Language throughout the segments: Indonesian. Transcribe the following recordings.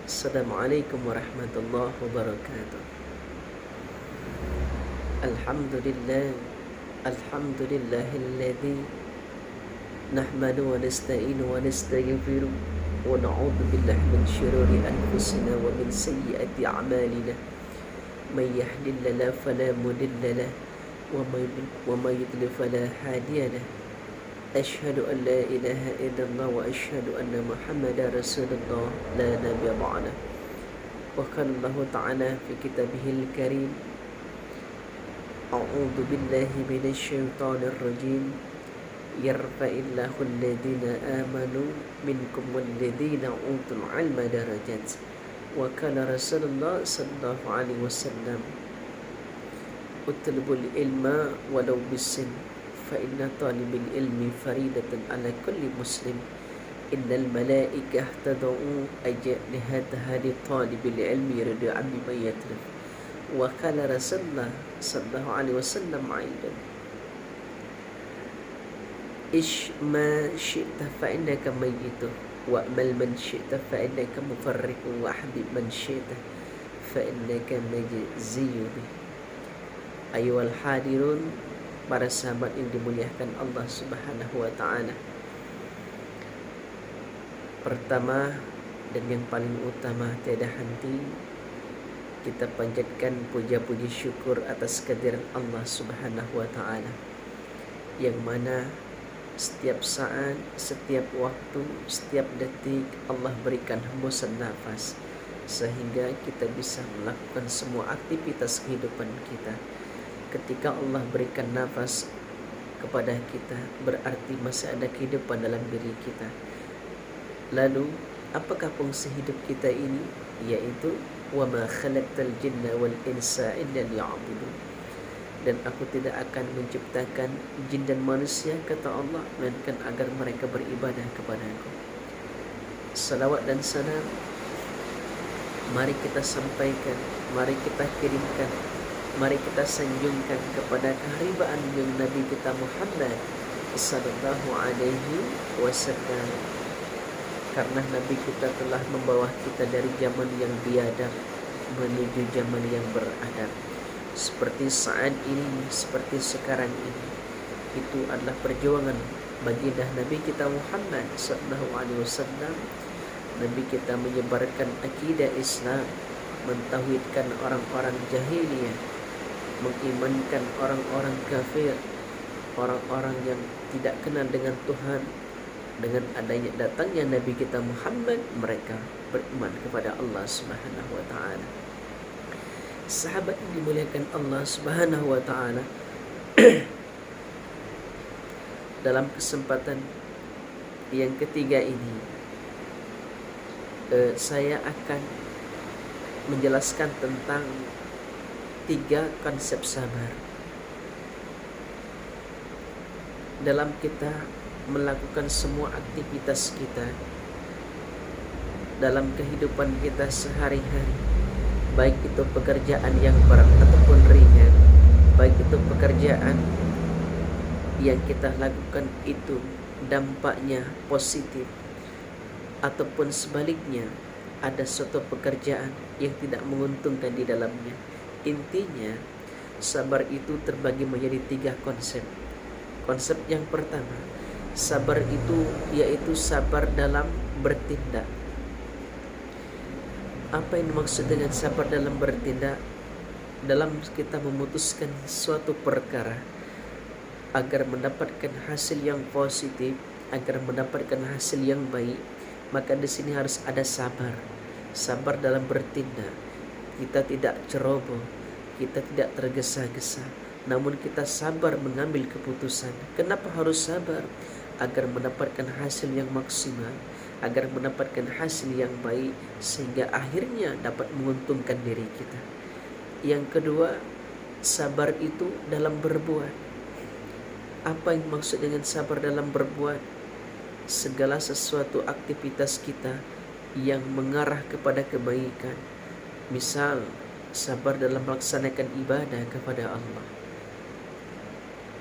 Assalamualaikum warahmatullahi wabarakatuh. Alhamdulillah. Alhamdulillahilladzi nahmadu wa nasta'inu wa nastaghfiru wa na'udzu billahi min syururi anfusina wa min sayyiati a'malina. May yahdihillahu fala mudilla lahu wa may yudlil fala hadiya lahu. Asyhadu an la ilaha illallah wa asyhadu anna Muhammadar Rasulullah la nabiyya ba'dah. Wa qala Allah ta'ala fi kitabihil karim, A'udzu billahi minasy syaithanir rajim. Yarfa'illahu alladhina amanu minkum walladhina utul 'ilma darajat. Wa qala Rasulullah sallallahu alaihi wasallam, utlubul ilma walau bisin fa inna talibil ilmi faridatun ala kulli muslim. Innal malaikah tad'u ajnihataha li talibil ilmi yardu'an bima yatlub. Wa qala Rasulullah sallallahu alaihi wasallam aidan, ish ma syi'ta fa innaka mayyitu wa amal man syi'ta fa innaka mufarriqu wa habib man syi'ta fa innaka majziyun. Ayyuhal hadirun, para sahabat yang dimuliakan Allah Subhanahu wa taala. Pertama dan yang paling utama, tiada henti kita panjatkan puja-puji syukur atas kehadiran Allah Subhanahu wa taala, yang mana setiap saat, setiap waktu, setiap detik Allah berikan hembusan nafas sehingga kita bisa melakukan semua aktivitas kehidupan kita. Ketika Allah berikan nafas kepada kita, berarti masih ada kehidupan dalam diri kita. Lalu apakah fungsi hidup kita ini? Yaitu wa ma khalaqtal jinna wal insa illa liya'budun. Dan aku tidak akan menciptakan jin dan manusia, kata Allah, melainkan agar mereka beribadah kepadaku. Salawat dan salam mari kita sampaikan, mari kita kirimkan, mari kita sanjungkan kepada keharibaan yang Nabi kita Muhammad sallallahu alaihi wasallam. Karena Nabi kita telah membawa kita dari zaman yang biadab menuju zaman yang beradab. Seperti saat ini, seperti sekarang ini, itu adalah perjuangan baginda Nabi kita Muhammad sallallahu alaihi wasallam. Nabi kita menyebarkan akidah Islam, mentauhidkan orang-orang jahiliyah, mengimankan orang-orang kafir, orang-orang yang tidak kenal dengan Tuhan. Dengan adanya datangnya Nabi kita Muhammad, mereka beriman kepada Allah Subhanahu wa taala. Sahabat yang dimuliakan Allah Subhanahu wa taala, dalam kesempatan yang ketiga ini saya akan menjelaskan tentang 3 konsep sabar dalam kita melakukan semua aktivitas kita dalam kehidupan kita sehari-hari, baik itu pekerjaan yang berat ataupun ringan, baik itu pekerjaan yang kita lakukan itu dampaknya positif ataupun sebaliknya ada suatu pekerjaan yang tidak menguntungkan di dalamnya. Intinya sabar itu terbagi menjadi 3 konsep. Konsep yang pertama, sabar itu yaitu sabar dalam bertindak. Apa yang dimaksud dengan sabar dalam bertindak? Dalam kita memutuskan suatu perkara agar mendapatkan hasil yang positif, agar mendapatkan hasil yang baik, maka di sini harus ada sabar. Sabar dalam bertindak. Kita tidak ceroboh, kita tidak tergesa-gesa, namun kita sabar mengambil keputusan. Kenapa harus sabar? Agar mendapatkan hasil yang maksimal, agar mendapatkan hasil yang baik, sehingga akhirnya dapat menguntungkan diri kita. Yang kedua, sabar itu dalam berbuat. Apa yang maksud dengan sabar dalam berbuat? Segala sesuatu aktivitas kita yang mengarah kepada kebaikan. Misal, sabar dalam melaksanakan ibadah kepada Allah.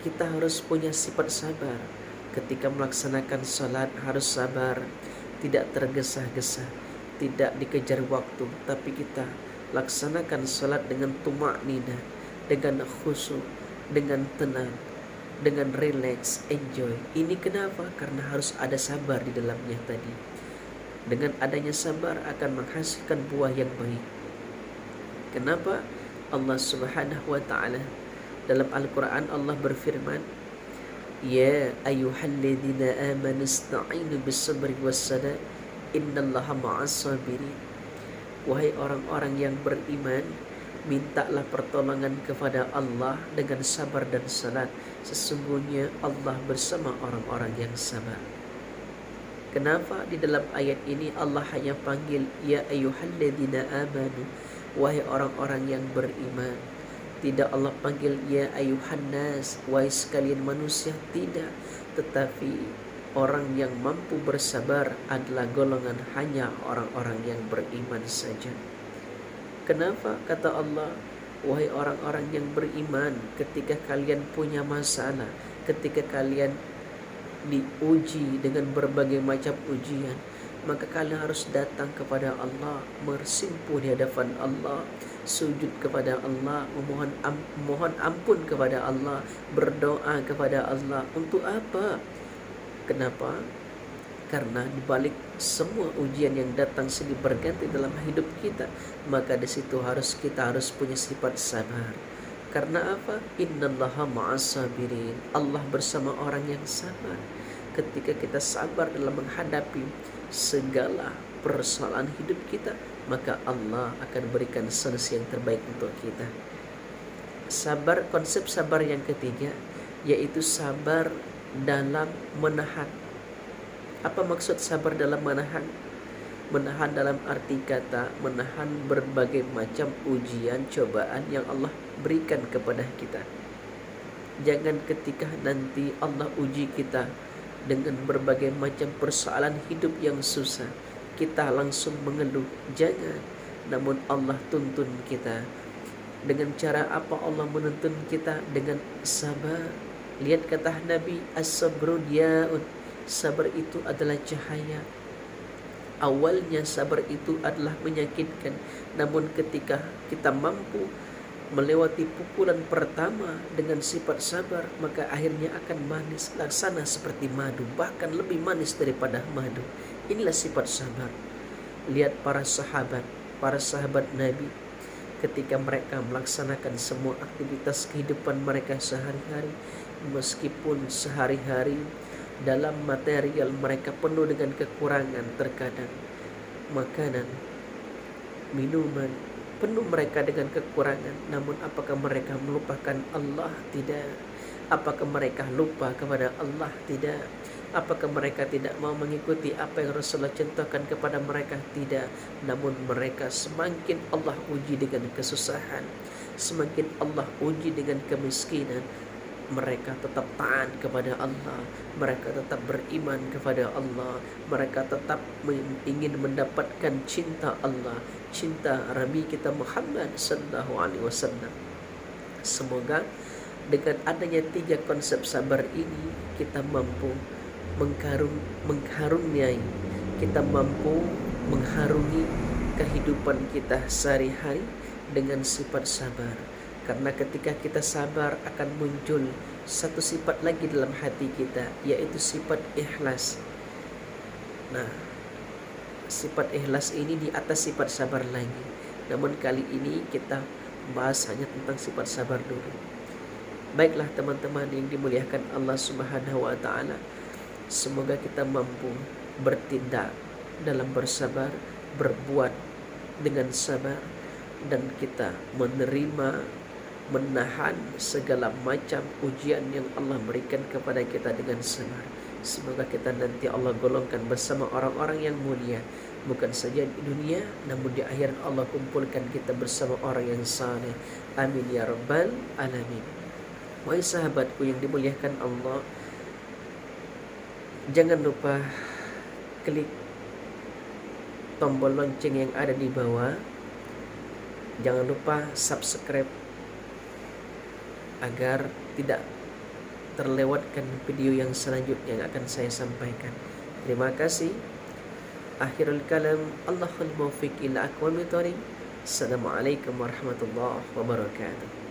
Kita harus punya sifat sabar. Ketika melaksanakan salat harus sabar, tidak tergesa-gesa. tidak dikejar waktu, tapi kita laksanakan salat dengan tumaknina, dengan khusyuk, dengan tenang, dengan relax, enjoy. Ini kenapa? Karena harus ada sabar di dalamnya tadi. Dengan adanya sabar akan menghasilkan buah yang baik. Kenapa? Allah Subhanahu wa taala dalam Al-Qur'an Allah berfirman, "Ya ayyuhalladzina amanu ista'inu bis-sabri was-salat, innallaha ma'as-sabirin." Wahai orang-orang yang beriman, mintalah pertolongan kepada Allah dengan sabar dan salat. Sesungguhnya Allah bersama orang-orang yang sabar. Kenapa di dalam ayat ini Allah hanya panggil ya ayyuhalladzina amanu, wahai orang-orang yang beriman? Tidak Allah panggil ya ayuhan nas, wahai sekalian manusia, tidak. Tetapi orang yang mampu bersabar adalah golongan hanya orang-orang yang beriman saja. Kenapa? Kata Allah, wahai orang-orang yang beriman, ketika kalian punya masalah, ketika kalian diuji dengan berbagai macam ujian, maka kalian harus datang kepada Allah, bersimpuh di hadapan Allah, sujud kepada Allah, mohon ampun kepada Allah, berdoa kepada Allah. Untuk apa? Kenapa? Karena dibalik semua ujian yang datang silih berganti dalam hidup kita, maka di situ kita harus punya sifat sabar. Karena apa? Innallaha ma'as-sabirin. Allah bersama orang yang sabar. Ketika kita sabar dalam menghadapi segala persoalan hidup kita, maka Allah akan berikan solusi yang terbaik untuk kita. Sabar, konsep sabar yang ketiga yaitu sabar dalam menahan. Apa maksud sabar dalam menahan? Menahan dalam arti kata menahan berbagai macam ujian, cobaan yang Allah berikan kepada kita. Jangan ketika nanti Allah uji kita dengan berbagai macam persoalan hidup yang susah, kita langsung mengeluh. Jangan. Namun Allah tuntun kita. Dengan cara apa Allah menuntun kita? Dengan sabar. Lihat kata Nabi, as-sabru diya'un. Sabar itu adalah cahaya. Awalnya sabar itu adalah menyakitkan, namun ketika kita mampu melewati pukulan pertama dengan sifat sabar, maka akhirnya akan manis, laksana seperti madu, bahkan lebih manis daripada madu. Inilah sifat sabar. Lihat para sahabat Nabi, ketika mereka melaksanakan semua aktivitas kehidupan mereka sehari-hari, meskipun sehari-hari dalam material mereka penuh dengan kekurangan, terkadang makanan, minuman, penuh mereka dengan kekurangan. Namun apakah mereka melupakan Allah? Tidak. Apakah mereka lupa kepada Allah? Tidak. Apakah mereka tidak mau mengikuti apa yang Rasulullah contohkan kepada mereka? Tidak. Namun mereka semakin Allah uji dengan kesusahan, semakin Allah uji dengan kemiskinan, mereka tetap taat kepada Allah, mereka tetap beriman kepada Allah, mereka tetap ingin mendapatkan cinta Allah, cinta Nabi kita Muhammad sallallahu alaihi wasallam. Semoga dengan adanya 3 konsep sabar ini kita mampu mengharuniai, kita mampu mengharungi kehidupan kita sehari-hari dengan sifat sabar. Karena ketika kita sabar akan muncul satu sifat lagi dalam hati kita, yaitu sifat ikhlas. Nah, sifat ikhlas ini di atas sifat sabar lagi. Namun kali ini kita bahas hanya tentang sifat sabar dulu. Baiklah teman-teman yang dimuliakan Allah Subhanahu wa taala, semoga kita mampu bertindak dalam bersabar, berbuat dengan sabar, dan kita menahan segala macam ujian yang Allah berikan kepada kita dengan sabar. Semoga kita nanti Allah golongkan bersama orang-orang yang mulia, bukan saja di dunia, namun di akhirat Allah kumpulkan kita bersama orang yang saleh. Amin ya rabbal alamin. Wahai sahabatku yang dimuliakan Allah, jangan lupa klik tombol lonceng yang ada di bawah. Jangan lupa subscribe agar tidak terlewatkan video yang selanjutnya yang akan saya sampaikan. Terima kasih. Akhirul kalam, Allahul muwaffiq ila aqwamit thoriq. Assalamualaikum warahmatullahi wabarakatuh.